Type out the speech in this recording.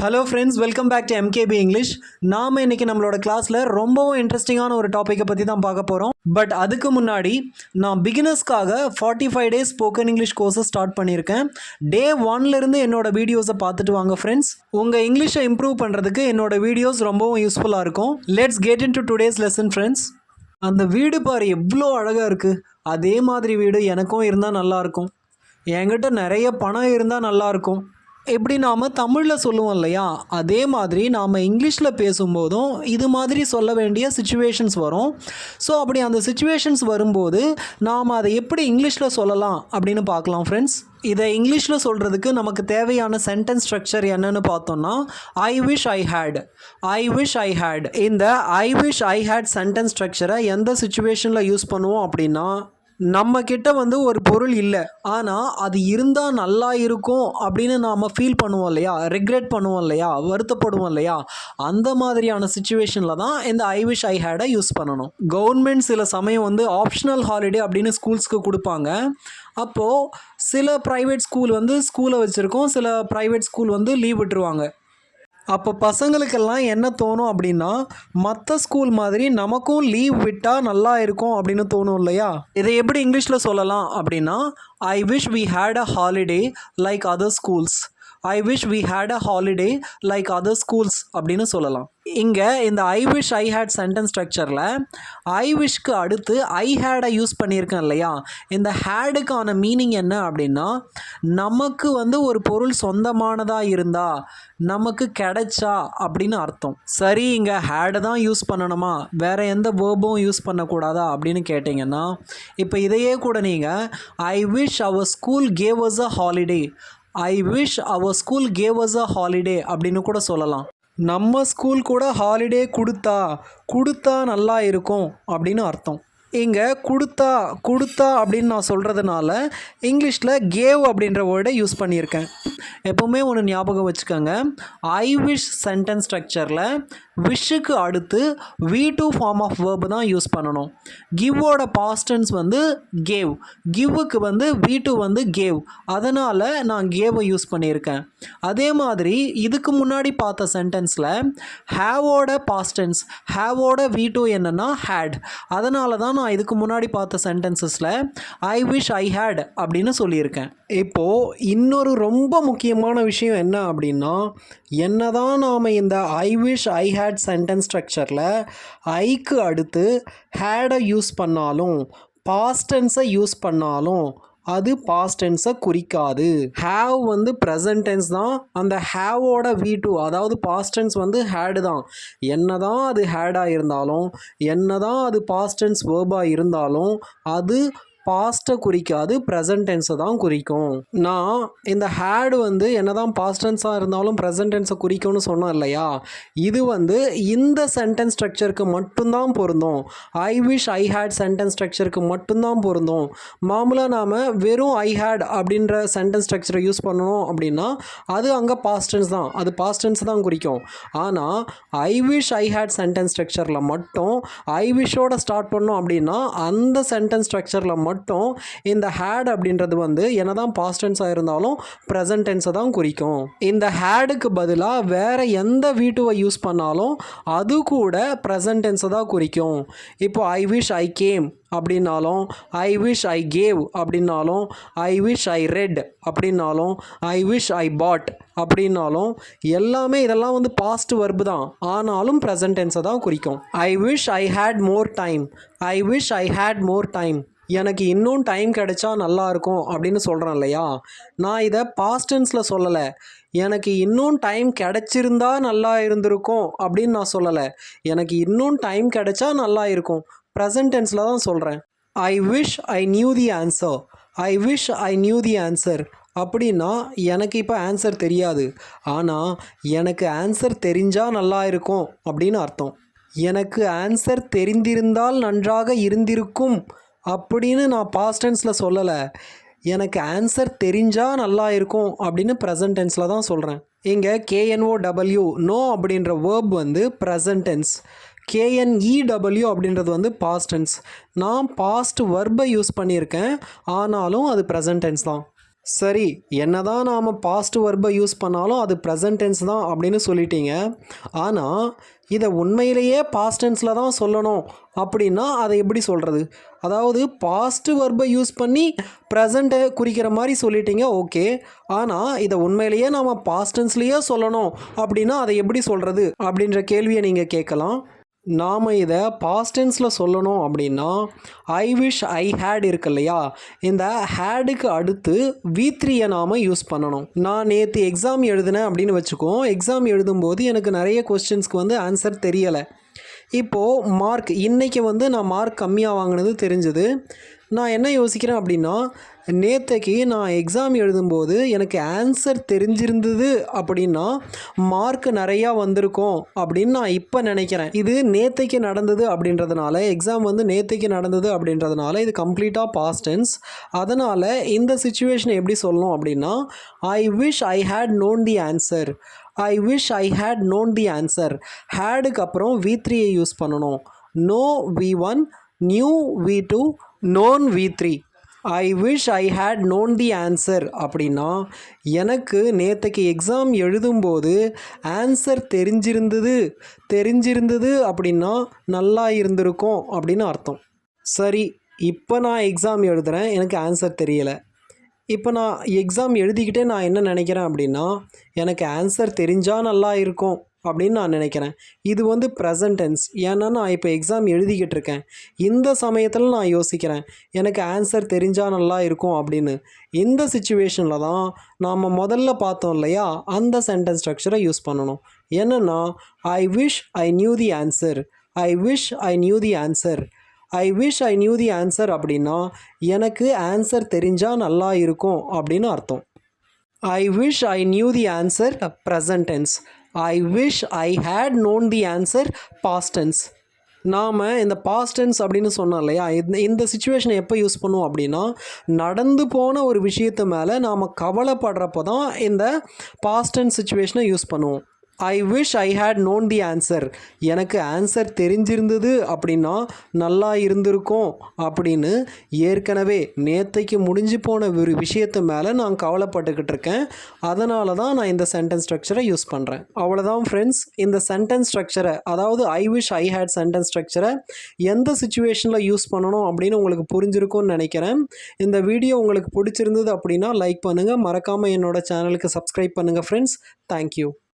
Hello friends, welcome back to MKP English. நாம் இன்றைக்கி நம்மளோட கிளாஸில் ரொம்பவும் இன்ட்ரெஸ்டிங்கான ஒரு டாப்பிக்கை பற்றி தான் பார்க்க போகிறோம். பட் அதுக்கு முன்னாடி நான் பிகினர்ஸ்க்காக 45 டேஸ் ஸ்போக்கன் இங்கிலீஷ் கோர்ஸை ஸ்டார்ட் பண்ணியிருக்கேன். டே 1லேருந்து என்னோட வீடியோஸை பார்த்துட்டு வாங்க ஃப்ரெண்ட்ஸ். உங்கள் இங்கிலீஷை இம்ப்ரூவ் பண்ணுறதுக்கு என்னோட வீடியோஸ் ரொம்பவும் யூஸ்ஃபுல்லாக இருக்கும். Let's get in to today's lesson friends. அந்த வீடு பாரு எவ்வளோ அழகாக இருக்குது. அதே மாதிரி வீடு எனக்கும் இருந்தால் நல்லாயிருக்கும். என்கிட்ட நிறைய பணம் இருந்தால் நல்லாயிருக்கும். எப்படி நாம் தமிழில் சொல்லுவோம் இல்லையா, அதே மாதிரி நாம் இங்கிலீஷில் பேசும்போதும் இது மாதிரி சொல்ல வேண்டிய சுச்சுவேஷன்ஸ் வரும். ஸோ அப்படி அந்த சுச்சுவேஷன்ஸ் வரும்போது நாம் அதை எப்படி இங்கிலீஷில் சொல்லலாம் அப்படின்னு பார்க்கலாம் ஃப்ரெண்ட்ஸ். இதை இங்கிலீஷில் சொல்கிறதுக்கு நமக்கு தேவையான சென்டென்ஸ் ஸ்ட்ரக்சர் என்னன்னு பார்த்தோம்னா, ஐ விஷ் ஐ ஹேட். இந்த I wish I had sentence ஸ்ட்ரக்சரை எந்த சுச்சுவேஷனில் யூஸ் பண்ணுவோம் அப்படின்னா, நம்ம கிட்ட ஒரு பொருள் இல்லை, ஆனால் அது இருந்தால் நல்லா இருக்கும் அப்படின்னு நாம் ஃபீல் பண்ணுவோம் இல்லையா, ரிக்ரெட் பண்ணுவோம் இல்லையா, வருத்தப்படுவோம் இல்லையா, அந்த மாதிரியான சுச்சுவேஷனில் தான் இந்த ஐ விஷ் ஐ ஹேடை யூஸ் பண்ணணும். கவர்மெண்ட் சில சமயம் ஆப்ஷனல் ஹாலிடே அப்படின்னு ஸ்கூல்ஸ்க்கு கொடுப்பாங்க. அப்போது சில ப்ரைவேட் ஸ்கூல் ஸ்கூலை வச்சுருக்கோம், சில ப்ரைவேட் ஸ்கூல் லீவ் விட்டுருவாங்க. அப்போ பசங்களுக்கெல்லாம் என்ன தோணும் அப்படின்னா, மற்ற ஸ்கூல் மாதிரி நமக்கும் லீவ் விட்டால் நல்லா இருக்கும் அப்படின்னு தோணும் இல்லையா. இதை எப்படி இங்கிலீஷில் சொல்லலாம் அப்படின்னா, I wish we had a holiday like other schools. I wish we had a holiday like other schools அப்படின்னு சொல்லலாம். இங்கே இந்த I wish I had sentence ஸ்ட்ரக்சரில் ஐ விஷுக்கு அடுத்து ஐ ஹேடை யூஸ் பண்ணியிருக்கேன் இல்லையா. இந்த ஹேடுக்கான மீனிங் என்ன அப்படின்னா, நமக்கு ஒரு பொருள் சொந்தமானதாக இருந்தால், நமக்கு கிடைச்சா அப்படின்னு அர்த்தம். சரி, இங்கே ஹேடை தான் யூஸ் பண்ணணுமா, வேறு எந்த வேர்பும் யூஸ் பண்ணக்கூடாதா அப்படின்னு கேட்டிங்கன்னா, இப்போ இதையே கூட நீங்கள் I wish our school gave us a holiday, I wish our school gave us a holiday அப்படின்னு கூட சொல்லலாம். நம்ம ஸ்கூல் கூட ஹாலிடே கொடுத்தா நல்லா இருக்கும் அப்படின்னு அர்த்தம். இங்கே கொடுத்தா அப்படின்னு நான் சொல்கிறதுனால இங்கிலீஷில் கேவ் அப்படின்ற வேர்டை யூஸ் பண்ணியிருக்கேன். எப்போவுமே ஒன்று ஞாபகம் வச்சுக்கோங்க, ஐ விஷ் சென்டென்ஸ் ஸ்ட்ரக்சரில் விஷுக்கு அடுத்து V2 ஃபார்ம் ஆஃப் வேர்பு தான் யூஸ் பண்ணணும். கிவ்வோட பாஸ்டன்ஸ் கேவ், கிவ்வுக்கு V2 கேவ், அதனால் நான் கேவை யூஸ் பண்ணியிருக்கேன். அதே மாதிரி இதுக்கு முன்னாடி பார்த்த சென்டென்ஸில் ஹேவோட பாஸ்டன்ஸ், ஹேவோட V2 என்னென்னா ஹேட், அதனால தான் நான் இதுக்கு முன்னாடி பார்த்த சென்டென்சஸில் ஐ விஷ் ஐ ஹேட் அப்படின்னு சொல்லியிருக்கேன். இப்போது இன்னொரு ரொம்ப முக்கியமான விஷயம் என்ன அப்படின்னா, என்னதான் நாம் இந்த I wish I had sentence ஸ்ட்ரக்சரில் ஐக்கு அடுத்து ஹேடை யூஸ் பண்ணாலும், பாஸ்டென்ஸை யூஸ் பண்ணாலும் அது பாஸ்ட் டென்ஸை குறிக்காது. ஹேவ் ப்ரெசன்ட் டென்ஸ் தான். அந்த ஹேவோட V2 அதாவது பாஸ்ட் டென்ஸ் ஹேடு தான். என்ன தான் அது ஹேடாக இருந்தாலும், என்ன தான் அது பாஸ்ட் டென்ஸ் வேர்பாக இருந்தாலும் அது பாஸ்ட்டை குறிக்காது, ப்ரெசன்ட் டென்ஸை தான் குறிக்கும். நான் இந்த ஹேடு என்ன தான் பாஸ்ட் டென்ஸாக இருந்தாலும் ப்ரெசன்ட் டென்ஸை குறிக்கும்னு சொன்னேன் இல்லையா, இது இந்த சென்டென்ஸ் ஸ்ட்ரக்சருக்கு மட்டும்தான் பொருந்தும். I wish I had sentence ஸ்ட்ரக்சருக்கு மட்டும்தான் பொருந்தும். மாமூலாக நாம் வெறும் ஐ ஹேட் அப்படின்ற சென்டென்ஸ் ஸ்ட்ரக்சரை யூஸ் பண்ணணும் அப்படின்னா அது அங்கே பாஸ்ட் டென்ஸ் தான், அது பாஸ்ட் டென்ஸ் தான் குறிக்கும். ஆனால் I wish I had sentence ஸ்ட்ரக்சரில் மட்டும் ஐ விஷோட ஸ்டார்ட் பண்ணோம் அப்படின்னா அந்த சென்டென்ஸ் ஸ்ட்ரக்சரில் மட்டும் இந்த ஹேட் அப்படின்றது என்னதான் பாஸ்ட் டென்ஸாக இருந்தாலும் ப்ரெசன்ட் டென்ஸை தான் குறிக்கும். இந்த ஹேடுக்கு பதிலாக வேறு எந்த V2 யூஸ் பண்ணாலும் அது கூட ப்ரெசன்ட் டென்ஸை தான் குறிக்கும். இப்போ ஐ விஷ் ஐ கேம் அப்படின்னாலும், ஐ விஷ் ஐ கேவ் அப்படின்னாலும், ஐ விஷ் ஐ ரெட் அப்படின்னாலும், ஐ விஷ் ஐ பாட் அப்படின்னாலும் எல்லாமே இதெல்லாம் பாஸ்ட் வர்பு தான், ஆனாலும் ப்ரெசன்ட் டென்ஸை தான் குறிக்கும். I wish I had more time, I wish I had more time, எனக்கு இன்னும் டைம் கிடைச்சா நல்லாயிருக்கும் அப்படின்னு சொல்கிறேன் இல்லையா. நான் இதை பாஸ்ட் டென்ஸில் சொல்லலை, எனக்கு இன்னும் டைம் கிடைச்சிருந்தா நல்லா இருந்திருக்கும் அப்படின்னு நான் சொல்லலை, எனக்கு இன்னும் டைம் கிடைச்சா நல்லா இருக்கும், ப்ரெசன்ட் டென்ஸில் தான் சொல்கிறேன். ஐ wish I knew the answer, I wish I knew the answer அப்படின்னா எனக்கு இப்போ ஆன்சர் தெரியாது, ஆனால் எனக்கு ஆன்சர் தெரிஞ்சால் நல்லா இருக்கும் அப்படின்னு அர்த்தம். எனக்கு ஆன்சர் தெரிந்திருந்தால் நன்றாக இருந்திருக்கும் அப்படின்னு நான் பாஸ்ட் டென்ஸில் சொல்லலை, எனக்கு ஆன்சர் தெரிஞ்சால் நல்லா இருக்கும் அப்படின்னு ப்ரெசன்ட் டென்ஸில் தான் சொல்கிறேன். இங்கே KNOW நோ அப்படின்ற வேர்ப் ப்ரெசன்ட் டென்ஸ், KNEW அப்படின்றது பாஸ்ட் டென்ஸ். நான் பாஸ்ட் வர்பை யூஸ் பண்ணியிருக்கேன், ஆனாலும் அது ப்ரெசன்ட் டென்ஸ் தான். சரி, என்னதான் நாம் பாஸ்ட் வெர்பை யூஸ் பண்ணாலும் அது ப்ரெசன்ட் டென்ஸ் தான் அப்படின்னு சொல்லிட்டீங்க. ஆனால் இதை உண்மையிலேயே பாஸ்ட் டென்ஸில் தான் சொல்லணும் அப்படின்னா அதை எப்படி சொல்கிறது? அதாவது பாஸ்ட் வெர்பை யூஸ் பண்ணி ப்ரெசண்ட்டை குறிக்கிற மாதிரி சொல்லிட்டீங்க, ஓகே. ஆனால் இதை உண்மையிலேயே நாம் பாஸ்ட் டென்ஸ்லேயே சொல்லணும் அப்படின்னா அதை எப்படி சொல்கிறது அப்படின்ற கேள்வியை நீங்கள் கேட்கலாம். நாம் இதை பாஸ்ட் டென்ஸில் சொல்லணும் அப்படின்னா ஐ விஷ் ஐ ஹேட் இருக்கு இல்லையா, இந்த ஹேடுக்கு அடுத்து V3யை நாம் யூஸ் பண்ணணும். நான் நேற்று எக்ஸாம் எழுதினேன் அப்படின்னு வச்சுக்கோம். எக்ஸாம் எழுதும்போது எனக்கு நிறைய கொஸ்டின்ஸ்க்கு வந்து ஆன்சர் தெரியலை. இப்போது மார்க் இன்றைக்கி வந்து நான் மார்க் கம்மியாக வாங்கினது தெரிஞ்சுது. நான் என்ன யோசிக்கிறேன் அப்படின்னா, நேற்றைக்கு நான் எக்ஸாம் எழுதும்போது எனக்கு ஆன்சர் தெரிஞ்சிருந்தது அப்படின்னா மார்க் நிறையா வந்திருக்கும் அப்படின்னு நான் இப்போ நினைக்கிறேன். இது நேற்றைக்கு நடந்தது அப்படின்றதுனால, எக்ஸாம் வந்து நேற்றைக்கு நடந்தது அப்படின்றதுனால இது கம்ப்ளீட்டாக பாஸ்ட் டென்ஸ். அதனால் இந்த சிச்சுவேஷனை எப்படி சொல்லணும் அப்படின்னா, I wish I had known the answer. I wish I had known the answer. ஹேடுக்கு அப்புறம் V3யை யூஸ் பண்ணணும். Know V1, knew V2, known V3. I wish I had known the answer அப்படின்னா எனக்கு நேற்றுக்கு எக்ஸாம் எழுதும்போது ஆன்சர் தெரிஞ்சிருந்தது அப்படின்னா நல்லா இருந்திருக்கும் அப்படின்னு அர்த்தம். சரி, இப்போ நான் எக்ஸாம் எழுதுகிறேன், எனக்கு ஆன்சர் தெரியலை. இப்போ நான் எக்ஸாம் எழுதிக்கிட்டே நான் என்ன நினைக்கிறேன் அப்படின்னா, எனக்கு ஆன்சர் தெரிஞ்சால் நல்லா இருக்கும் அப்படின்னு நான் நினைக்கிறேன். இது வந்து ப்ரெசன்ட் டென்ஸ். ஏன்னா நான் இப்போ எக்ஸாம் எழுதிக்கிட்டு இருக்கேன். இந்த சமயத்தில் நான் யோசிக்கிறேன், எனக்கு ஆன்சர் தெரிஞ்சால் நல்லா இருக்கும் அப்படின்னு. இந்த சிச்சுவேஷனில் தான் நாம் முதல்ல பார்த்தோம் இல்லையா, அந்த சென்டென்ஸ் ஸ்ட்ரக்சரை யூஸ் பண்ணணும். என்னென்னா, I wish I knew the answer. I wish I knew the answer. I wish I knew the answer அப்படின்னா எனக்கு ஆன்சர் தெரிஞ்சால் நல்லா இருக்கும் அப்படின்னு அர்த்தம். I wish I knew the answer present tense. I wish I had known the answer past tense. நாம் இந்த past tense அப்படின்னு சொன்னோம் இல்லையா, இந்த சிச்சுவேஷனை எப்போ யூஸ் பண்ணுவோம் அப்படின்னா, நடந்து போன ஒரு விஷயத்து மேலே நாம் கவலைப்படுறப்போ தான் இந்த பாஸ்ட் டென்ஸ் சிச்சுவேஷனை யூஸ் பண்ணுவோம். I wish I had known the answer. எனக்கு ஆன்சர் தெரிஞ்சிருந்தது அப்படின்னா நல்லா இருந்திருக்கும் அப்படின்னு ஏற்கனவே நேற்றைக்கு முடிஞ்சு போன ஒரு விஷயத்து மேலே நான் கவலைப்பட்டுக்கிட்டு இருக்கேன். அதனால தான் நான் இந்த சென்டென்ஸ் ஸ்ட்ரக்சரை யூஸ் பண்ணுறேன். அவ்வளோதான் ஃப்ரெண்ட்ஸ். இந்த சென்டென்ஸ் ஸ்ட்ரக்சரை, அதாவது I wish I had sentence ஸ்ட்ரக்சரை எந்த சிச்சுவேஷனில் யூஸ் பண்ணணும் அப்படின்னு உங்களுக்கு புரிஞ்சிருக்கும்னு நினைக்கிறேன். இந்த வீடியோ உங்களுக்கு பிடிச்சிருந்தது அப்படின்னா லைக் பண்ணுங்கள். மறக்காமல் என்னோட சேனலுக்கு சப்ஸ்கிரைப் பண்ணுங்கள் ஃப்ரெண்ட்ஸ். தேங்க்யூ.